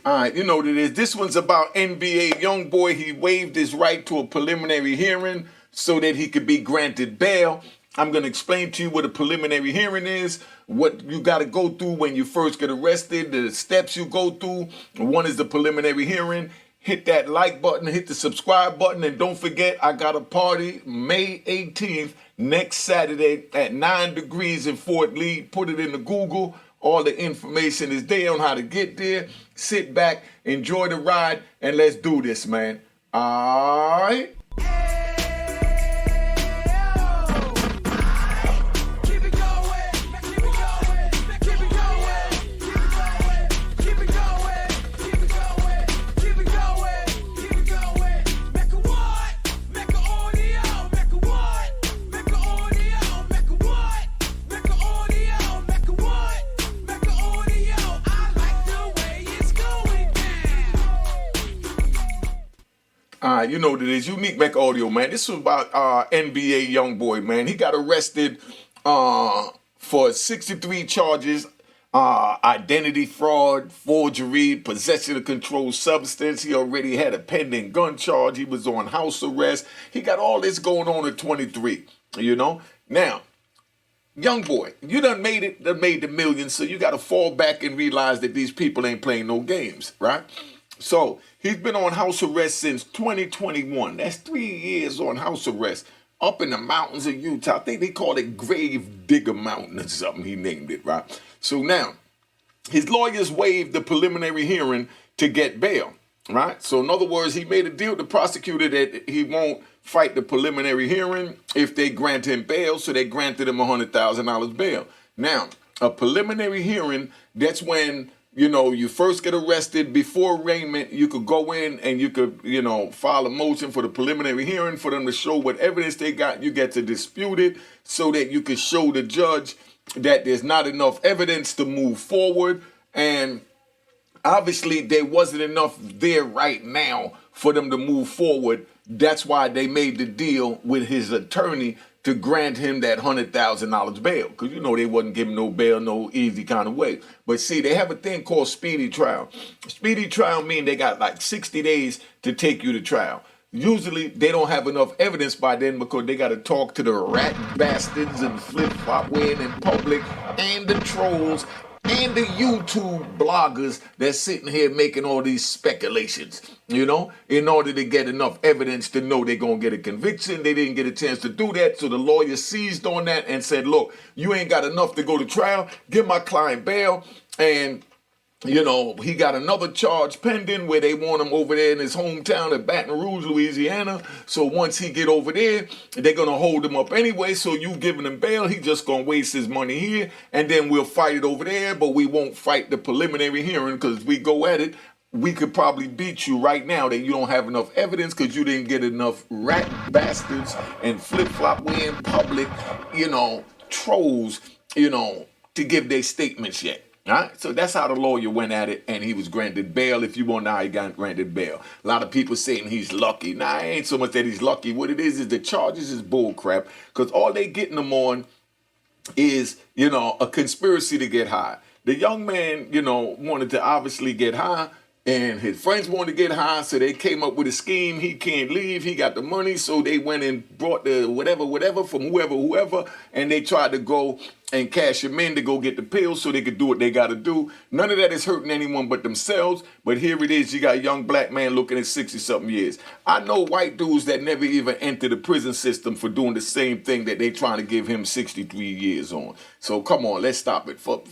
All right, you know what it is. This one's about NBA YoungBoy. He waived his right to a preliminary hearing so that he could be granted bail. I'm going to explain to you what a preliminary hearing is, what you got to go through when you first get arrested, the steps you go through. One is the preliminary hearing. Hit that like button, hit the subscribe button, and don't forget, I got a party May 18th, next Saturday at 9 Degrees in Fort Lee. Put it in the Google. All the information is there on how to get there. Sit back, enjoy the ride, and let's do this, man. All right. You know what it is. Unique Mecca Audio, man. This was about NBA YoungBoy, man. He got arrested for 63 charges. Identity fraud, forgery, possession of controlled substance. He already had a pending gun charge. He was on house arrest. He got all this going on at 23, you know. Now, YoungBoy, you done made it, done made the millions, so you got to fall back and realize that these people ain't playing no games, right? So he's been on house arrest since 2021. That's 3 years on house arrest up in the mountains of Utah. I think they call it Grave Digger Mountain or something. He named it, right? So now his lawyers waived the preliminary hearing to get bail, right? So in other words, he made a deal with the prosecutor that he won't fight the preliminary hearing if they grant him bail. So they granted him $100,000 bail. Now, a preliminary hearing, that's when you first get arrested. Before arraignment, you could go in and you could, file a motion for the preliminary hearing for them to show what evidence they got. You get to dispute it so that you can show the judge that there's not enough evidence to move forward. And obviously, there wasn't enough there right now for them to move forward. That's why they made the deal with his attorney to grant him that $100,000 bail. Because, they wasn't giving no bail no easy kind of way. But see, they have a thing called speedy trial. Speedy trial means they got like 60 days to take you to trial. Usually, they don't have enough evidence by then because they got to talk to the rat bastards and flip-flop wearing in public and the trolls and the YouTube bloggers that's sitting here making all these speculations, in order to get enough evidence to know they're going to get a conviction. They didn't get a chance to do that, so the lawyer seized on that and said, look, you ain't got enough to go to trial. Give my client bail. And he got another charge pending where they want him over there in his hometown of Baton Rouge, Louisiana. So once he get over there, they're going to hold him up anyway. So you giving him bail, he just going to waste his money here. And then we'll fight it over there, but we won't fight the preliminary hearing because if we go at it, we could probably beat you right now that you don't have enough evidence because you didn't get enough rat bastards and flip-flop wearing public, trolls, to give their statements yet. All right, so that's how the lawyer went at it, and he was granted bail. If you want to know how he got granted bail. A lot of people saying he's lucky. Nah, it ain't so much that he's lucky. What it is the charges is bull crap, because all they getting him on is, a conspiracy to get high. The young man, wanted to obviously get high, and his friends wanted to get high, so they came up with a scheme. He can't leave. He got the money, so they went and brought the whatever from whoever, and they tried to go and cash him in to go get the pills so they could do what they got to do. None of that is hurting anyone but themselves, but here it is. You got a young black man looking at 60-something years. I know white dudes that never even entered the prison system for doing the same thing that they trying to give him 63 years on. So come on, let's stop it. For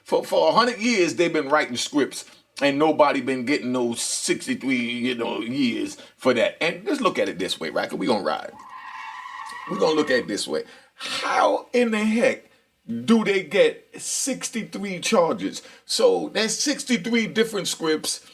100 years, they've been writing scripts. And nobody been getting those 63, years for that. And let's look at it this way, right? Because we're going to ride. We're going to look at it this way. How in the heck do they get 63 charges? So that's 63 different scripts,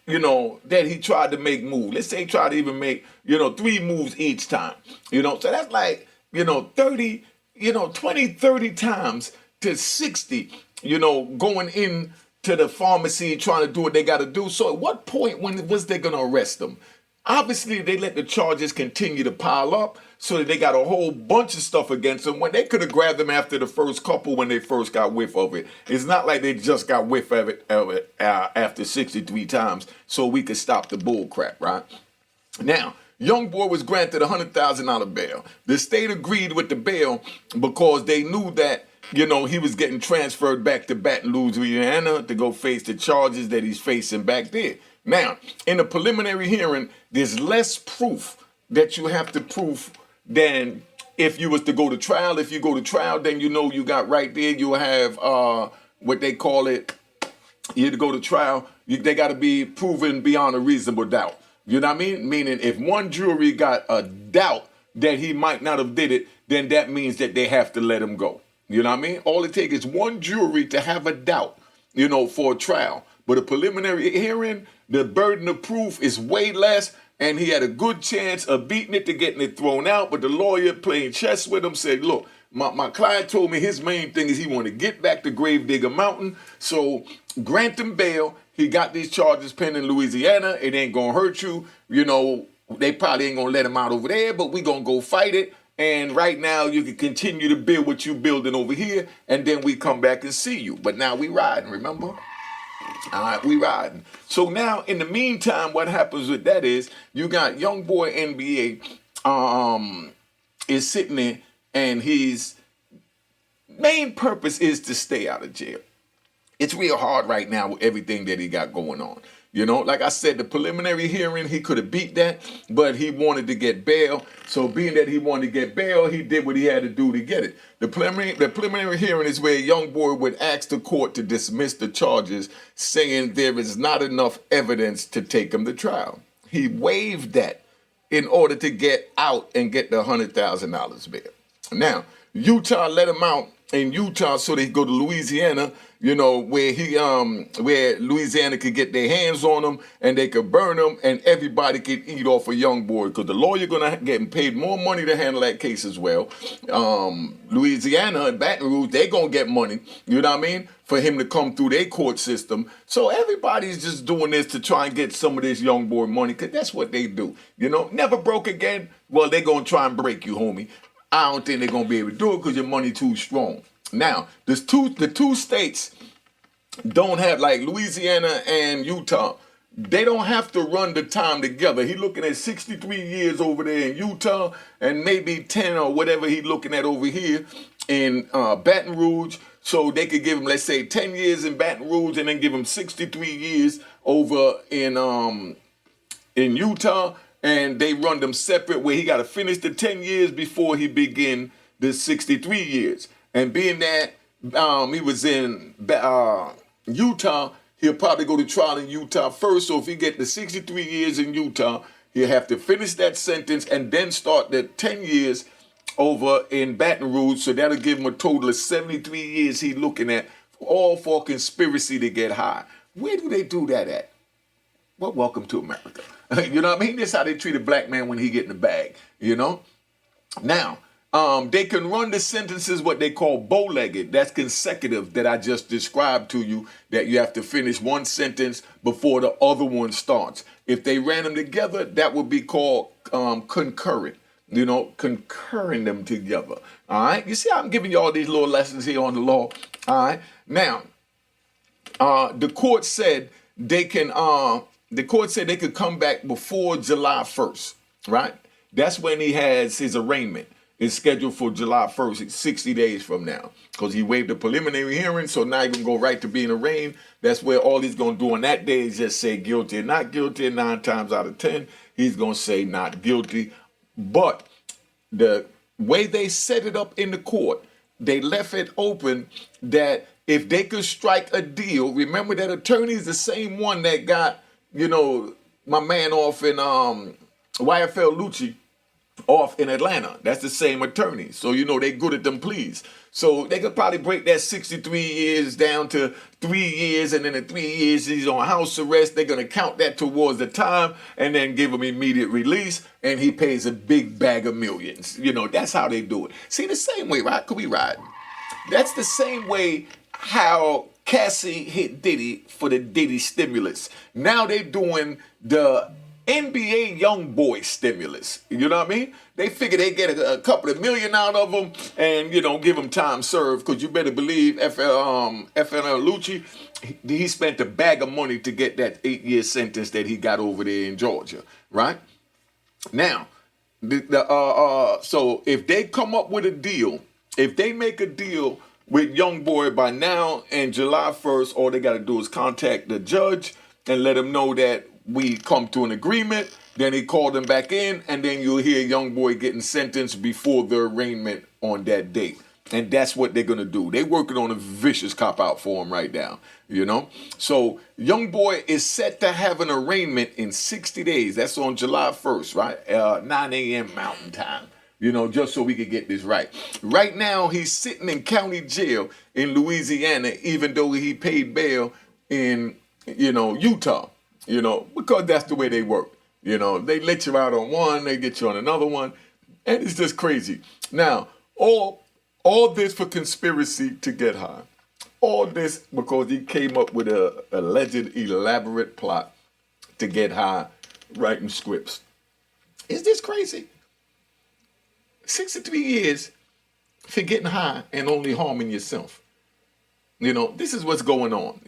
that he tried to make move. Let's say he tried to even make, 3 moves each time. So that's like, 30, 20, 30 times to 60, going in to the pharmacy trying to do what they got to do. So at what point when was they going to arrest them? Obviously, they let the charges continue to pile up so that they got a whole bunch of stuff against them when they could have grabbed them after the first couple when they first got whiff of it. It's not like they just got whiff of it after 63 times so we could stop the bull crap, right? Now, YoungBoy was granted a $100,000 bail. The state agreed with the bail because they knew that, he was getting transferred back to Baton Rouge, Louisiana to go face the charges that he's facing back there. Now, in a preliminary hearing, there's less proof that you have to prove than if you was to go to trial. If you go to trial, then you got right there, you'll have what they call it, you to go to trial, they got to be proven beyond a reasonable doubt. You know what I mean? Meaning if one jury got a doubt that he might not have did it, then that means that they have to let him go. You know what I mean? All it takes is one jury to have a doubt, for a trial. But a preliminary hearing, the burden of proof is way less, and he had a good chance of beating it to getting it thrown out. But the lawyer playing chess with him said, look, my client told me his main thing is he want to get back to Gravedigger Mountain, so grant him bail. He got these charges pending in Louisiana. It ain't going to hurt you. They probably ain't going to let him out over there, but we going to go fight it. And right now, you can continue to build what you building over here, and then we come back and see you. But now we riding, remember? All right, we riding. So now, in the meantime, what happens with that is you got YoungBoy NBA is sitting there, and his main purpose is to stay out of jail. It's real hard right now with everything that he got going on. Like I said, the preliminary hearing, he could have beat that, but he wanted to get bail. So being that he wanted to get bail, he did what he had to do to get it. The preliminary hearing is where YoungBoy would ask the court to dismiss the charges, saying there is not enough evidence to take him to trial. He waived that in order to get out and get the $100,000 bail. Now, Utah let him out in Utah so they could go to Louisiana, where Louisiana could get their hands on him and they could burn him and everybody could eat off a YoungBoy because the lawyer gonna get paid more money to handle that case as well. Louisiana and Baton Rouge, they gonna get money, for him to come through their court system. So everybody's just doing this to try and get some of this YoungBoy money because that's what they do. Never broke again. Well, they gonna try and break you, homie. I don't think they're going to be able to do it because your money too strong. Now, the two states don't have, like Louisiana and Utah, they don't have to run the time together. He looking at 63 years over there in Utah and maybe 10 or whatever he looking at over here in Baton Rouge. So they could give him, let's say, 10 years in Baton Rouge and then give him 63 years over in Utah. And they run them separate where he got to finish the 10 years before he begin the 63 years. And being that he was in Utah, he'll probably go to trial in Utah first. So if he get the 63 years in Utah, he'll have to finish that sentence and then start the 10 years over in Baton Rouge. So that'll give him a total of 73 years he's looking at, all for conspiracy to get high. Where do they do that at? Well, welcome to America. You know what I mean? This is how they treat a black man when he get in the bag, Now, they can run the sentences what they call bow-legged. That's consecutive that I just described to you, that you have to finish one sentence before the other one starts. If they ran them together, that would be called concurrent, concurring them together. All right? You see how I'm giving you all these little lessons here on the law? All right? Now, the court said they can... The court said they could come back before July 1st, right? That's when he has his arraignment. It's scheduled for July 1st. It's 60 days from now because he waived the preliminary hearing, so now he can go right to being arraigned. That's where all he's going to do on that day is just say guilty and not guilty. 9 times out of 10, he's going to say not guilty. But the way they set it up in the court, they left it open that if they could strike a deal, remember that attorney is the same one that got my man off in YFL Lucci off in Atlanta. That's the same attorney. So, they good at them pleas. So they could probably break that 63 years down to 3 years. And then in 3 years, he's on house arrest. They're going to count that towards the time and then give him immediate release. And he pays a big bag of millions. That's how they do it. See, the same way, right? Could we ride? That's the same way how Cassie hit Diddy for the Diddy stimulus. Now they're doing the NBA YoungBoy stimulus. You know what I mean? They figure they get a couple of million out of them and, give them time served, because you better believe FNL Lucci, he spent a bag of money to get that 8-year sentence that he got over there in Georgia, right? Now, so if they come up with a deal, if they make a deal with YoungBoy by now and July 1st, all they got to do is contact the judge and let him know that we come to an agreement. Then he called him back in, and then you'll hear YoungBoy getting sentenced before the arraignment on that date. And that's what they're going to do. They're working on a vicious cop-out for him right now, So YoungBoy is set to have an arraignment in 60 days. That's on July 1st, right? 9 a.m. Mountain Time, just so we could get this right. Right now, he's sitting in county jail in Louisiana, even though he paid bail in, Utah, because that's the way they work. They let you out on one, they get you on another one, and it's just crazy. Now, all this for conspiracy to get high. All this because he came up with a alleged elaborate plot to get high, writing scripts. Is this crazy? 63 years for getting high and only harming yourself. This is what's going on,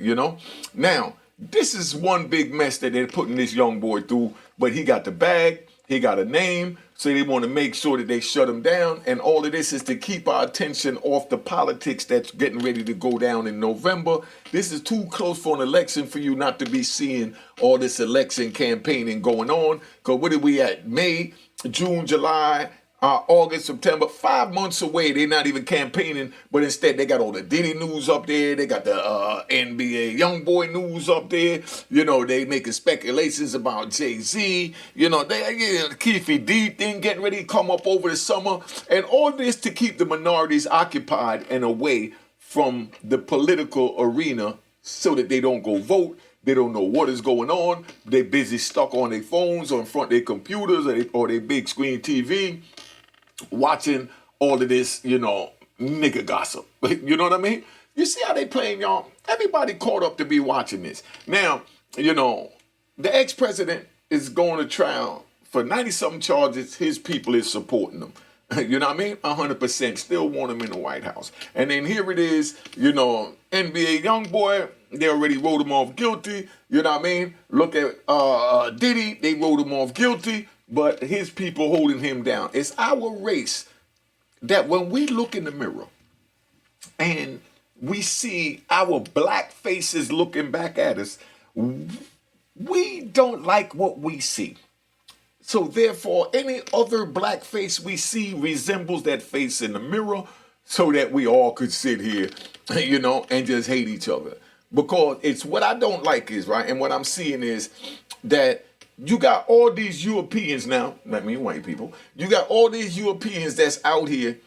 Now, this is one big mess that they're putting this young boy through, but he got the bag, he got a name, so they want to make sure that they shut him down, and all of this is to keep our attention off the politics that's getting ready to go down in November. This is too close for an election for you not to be seeing all this election campaigning going on, because what are we at? May, June, July, August, September, 5 months away. They're not even campaigning, but instead they got all the Diddy news up there. They got the NBA YoungBoy news up there. They making speculations about Jay-Z. Keefy D thing getting ready to come up over the summer. And all this to keep the minorities occupied and away from the political arena so that they don't go vote. They don't know what is going on. They're busy stuck on their phones or in front of their computers or their big screen TV, watching all of this, nigga gossip. You know what I mean? You see how they playing, y'all? Everybody caught up to be watching this. Now, the ex-president is going to trial for 90-something charges. His people is supporting him. You know what I mean? 100% still want him in the White House. And then here it is, NBA YoungBoy, they already wrote him off guilty. You know what I mean? Look at Diddy, they wrote him off guilty, but his people holding him down. It's our race that when we look in the mirror and we see our black faces looking back at us, we don't like what we see. So therefore, any other black face we see resembles that face in the mirror, so that we all could sit here, and just hate each other. Because it's what I don't like is, right, and what I'm seeing is that you got all these Europeans now, not me white people, you got all these Europeans that's out here,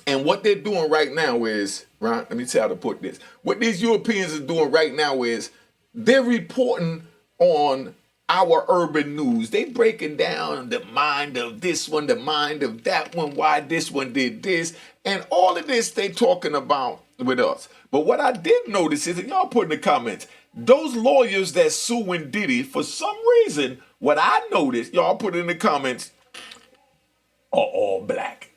and what they're doing right now is, right, let me tell you how to put this. What these Europeans are doing right now is they're reporting on our urban news. They breaking down the mind of this one, the mind of that one, why this one did this, and all of this they talking about with us. But what I did notice is, and y'all put in the comments, those lawyers that suing Diddy, for some reason, what I noticed, y'all put in the comments, are all black.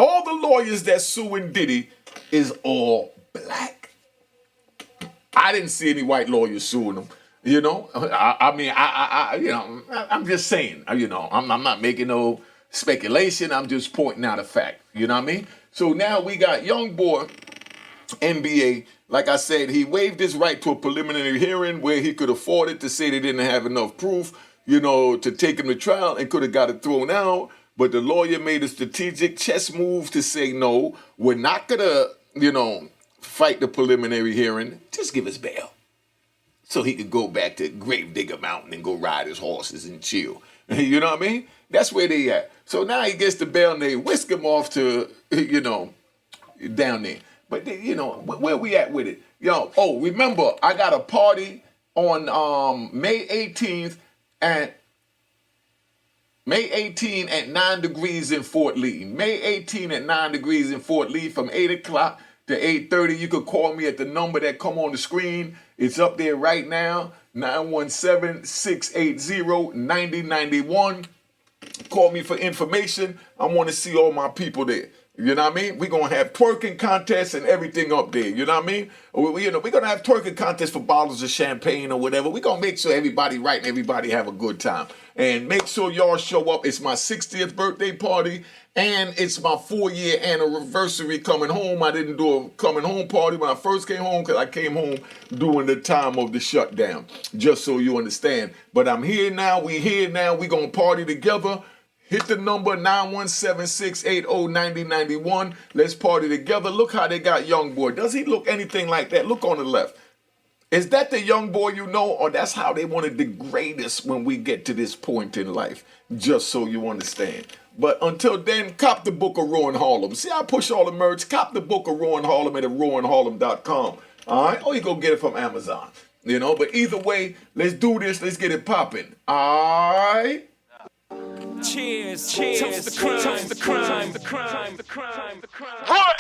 All the lawyers that suing Diddy is all black. I didn't see any white lawyers suing him. I'm just saying, I'm not making no speculation. I'm just pointing out a fact. You know what I mean? So now we got YoungBoy, NBA. Like I said, he waived his right to a preliminary hearing where he could afford it to say they didn't have enough proof, to take him to trial, and could have got it thrown out. But the lawyer made a strategic chess move to say, no, we're not going to, fight the preliminary hearing. Just give us bail. So he could go back to Gravedigger Mountain and go ride his horses and chill. You know what I mean? That's where they at. So now he gets the bail and they whisk him off to, down there. But, where we at with it? Remember, I got a party on May 18th at 9 degrees in Fort Lee. May 18 at 9 degrees in Fort Lee from 8 o'clock to 8:30. You could call me at the number that come on the screen, It's up there right now, 917-680-9091. Call me for information. I want to see all my people there. You know what I mean? We're going to have twerking contests and everything up there. You know what I mean? We're going to have twerking contests for bottles of champagne or whatever. We're going to make sure everybody right and everybody have a good time. And make sure y'all show up. It's my 60th birthday party and it's my 4-year anniversary coming home. I didn't do a coming home party when I first came home because I came home during the time of the shutdown, just so you understand. But I'm here now. We here now. We going to party together. Hit the number 917-680-9091. Let's party together. Look how they got YoungBoy. Does he look anything like that? Look on the left. Is that the YoungBoy you know, or that's how they want to degrade us when we get to this point in life? Just so you understand. But until then, cop the book of Rowan Harlem. See, I push all the merch. Cop the book of Rowan Harlem at rowanharlem.com. All right? Or you go get it from Amazon. You know, but either way, let's do this. Let's get it popping. All right? Cheers, cheers, toast the crime, toast the crime, the crime, the crime, the crime. What?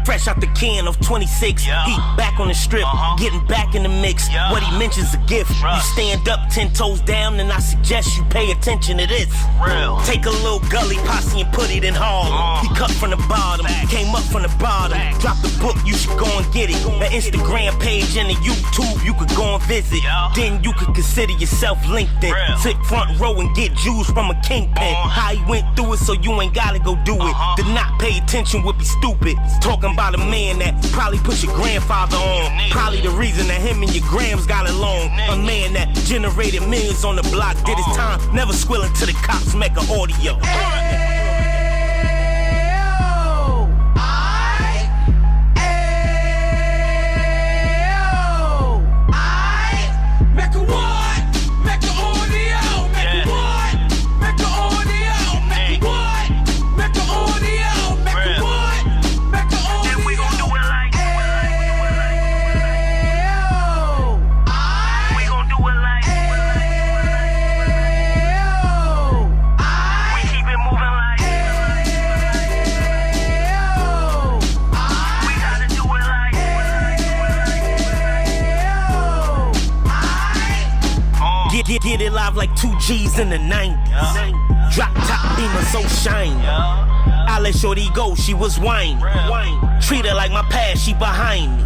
Fresh out the can of 26, yeah. He back on the strip, getting back in the mix. Yeah. What he mentions a gift. Right. You stand up 10 toes down, and I suggest you pay attention to this. Real. Take a little gully posse and put it in Harlem. He cut from the bottom, came up from the bottom. Drop the book, you should go and get it. The Instagram page and the YouTube, you could go and visit. Yeah. Then you could consider yourself LinkedIn. Real. Sit front row and get Jews from a kingpin. How he went through it, so you ain't gotta go do it. To not pay attention would be stupid. Talking about a man that probably put your grandfather on. Probably the reason that him and your grams got along. A man that generated millions on the block, did his time, never squilling to the cops, Mecca audio. Get it live like 2 G's in the 90s. Drop top beamer so shiny. I let shorty go, she was whining. Treat her like my past, she behind me.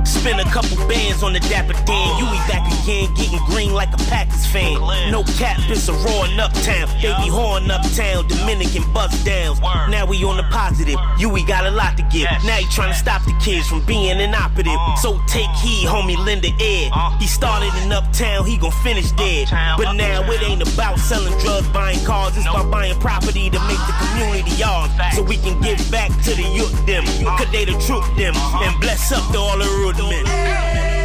Spend a couple bands on the dapper Dan. You be back again, getting green like a Packers fan. No cap, it's a roaring uptown. They be horn uptown, Dominican bust downs. Now we on the positive, we got a lot to give. Now he trying to stop the kids from being inoperative. So take heed, homie, lend a ear. He started in uptown, he gon' finish dead. But now it ain't about selling drugs, buying cars. It's about buying property to make the community ours. So we can give back to the youth them. Cause they the truth them. And bless up to all the root men.